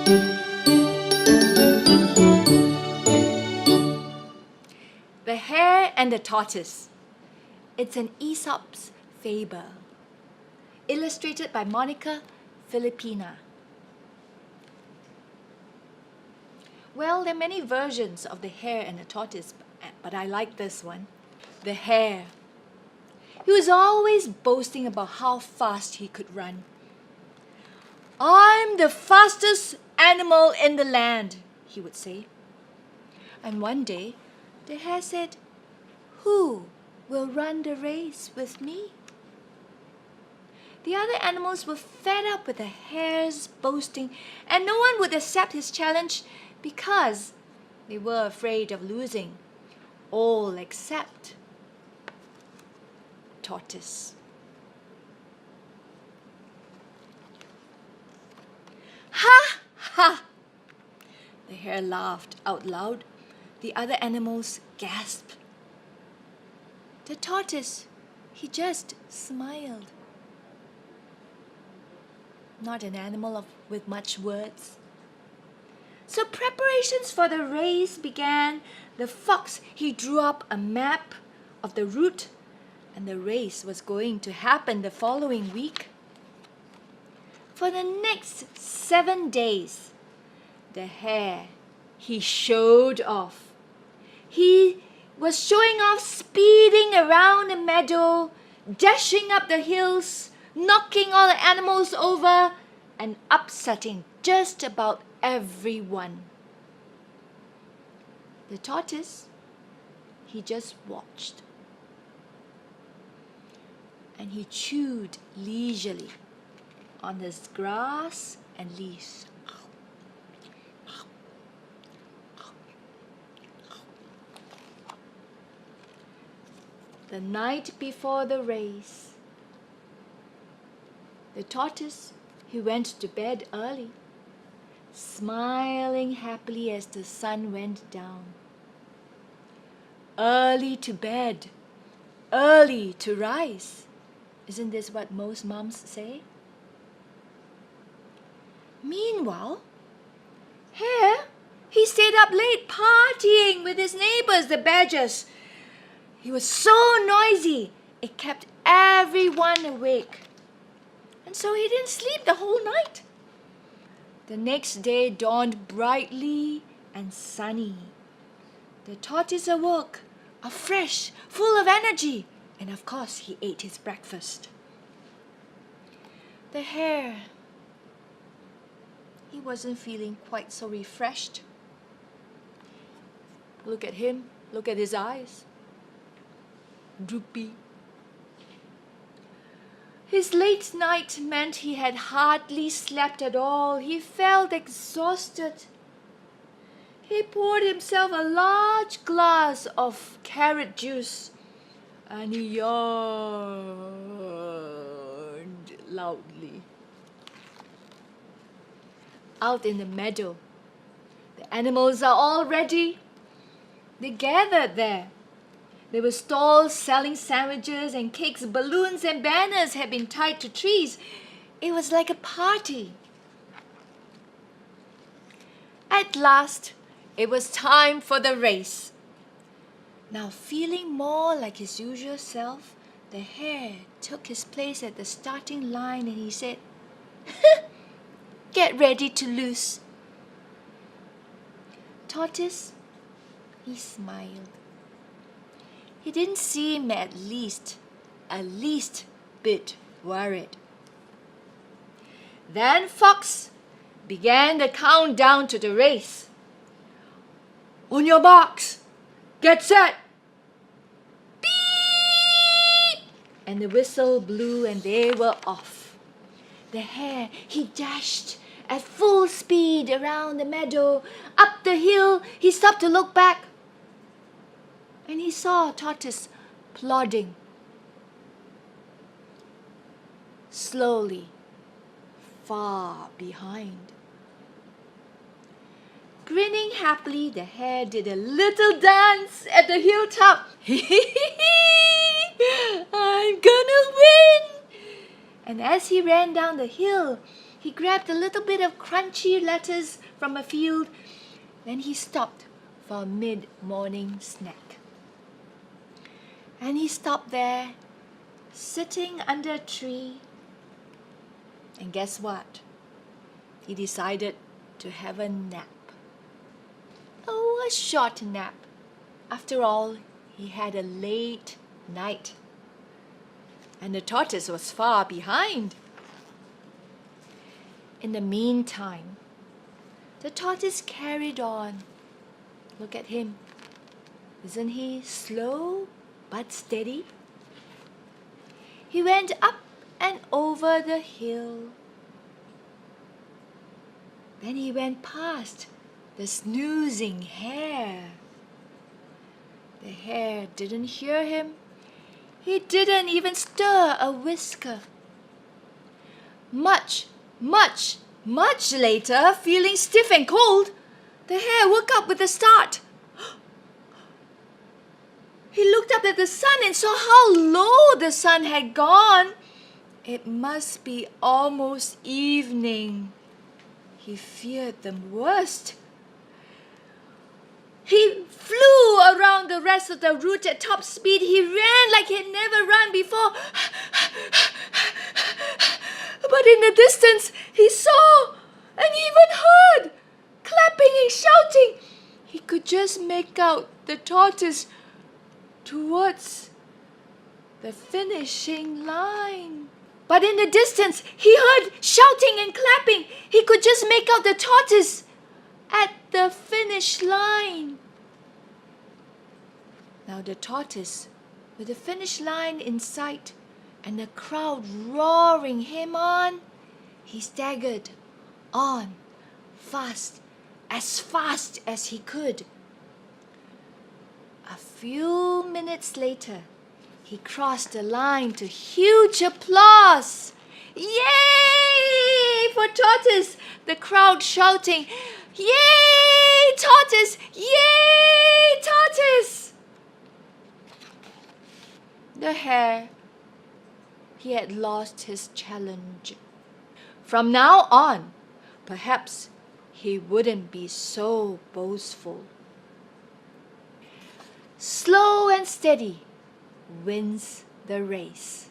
The Hare and the Tortoise. It's an Aesop's fable, illustrated by Monica Filipina. Well, there are many versions of the Hare and the Tortoise, but I like this one. The Hare. He was always boasting about how fast he could run. "I'm the fastest animal in the land," he would say. And one day, the Hare said, "Who will run the race with me?" The other animals were fed up with the Hare's boasting, and no one would accept his challenge because they were afraid of losing, all except Tortoise. "Ha! Ha!" The Hare laughed out loud. The other animals gasped. The Tortoise, he just smiled. Not an animal with much words. So preparations for the race began. The Fox, he drew up a map of the route, and the race was going to happen the following week. For the next 7 days, the Hare, he showed off. He was showing off, speeding around the meadow, dashing up the hills, knocking all the animals over, and upsetting just about everyone. The Tortoise, he just watched. And he chewed leisurely on his grass and leaves. The night before the race, the Tortoise, he went to bed early, smiling happily as the sun went down. Early to bed, early to rise. Isn't this what most moms say? Meanwhile, Hare, he stayed up late partying with his neighbors, the badgers. He was so noisy, it kept everyone awake. And so he didn't sleep the whole night. The next day dawned brightly and sunny. The Tortoise awoke, fresh, full of energy, and of course he ate his breakfast. The Hare, he wasn't feeling quite so refreshed. Look at him, look at his eyes. Droopy. His late night meant he had hardly slept at all. He felt exhausted. He poured himself a large glass of carrot juice and he yawned loudly. Out in the meadow, the animals are all ready. They gathered there. There were stalls selling sandwiches and cakes. Balloons and banners had been tied to trees. It was like a party. At last, it was time for the race. Now, feeling more like his usual self, the Hare took his place at the starting line and he said, "Get ready to lose." Tortoise, he smiled. He didn't seem a least bit worried. Then Fox began the countdown to the race. "On your marks, get set!" Beep! And the whistle blew and they were off. The Hare, he dashed at full speed around the meadow, up the hill. He stopped to look back. And he saw Tortoise plodding slowly, far behind. Grinning happily, the Hare did a little dance at the hilltop. "I'm gonna win!" And as he ran down the hill, He grabbed a little bit of crunchy lettuce from a field. Then he stopped for a mid-morning snack. And he stopped there, sitting under a tree. And guess what? He decided to have a nap. Oh, a short nap. After all, he had a late night. And the tortoise was far behind. In the meantime, the tortoise carried on. Look at him. Isn't he slow but steady? He went up and over the hill. Then he went past the snoozing hare. The hare didn't hear him. He didn't even stir a whisker. Much later, feeling stiff and cold, the hare woke up with a start. He looked up at the sun and saw how low the sun had gone. It must be almost evening. He feared the worst. He flew around the rest of the route at top speed. He ran like he'd never run before. But in the distance, he saw and even heard clapping and shouting. He could just make out the tortoise towards the finishing line. But in the distance, he heard shouting and clapping. He could just make out the tortoise at the finish line. Now the tortoise, with the finish line in sight and the crowd roaring him on, he staggered on fast as he could. A few minutes later, he crossed the line to huge applause. Yay for Tortoise! The crowd shouting, Yay Tortoise! Yay Tortoise! The hare, he had lost his challenge. From now on, perhaps he wouldn't be so boastful. Slow and steady wins the race.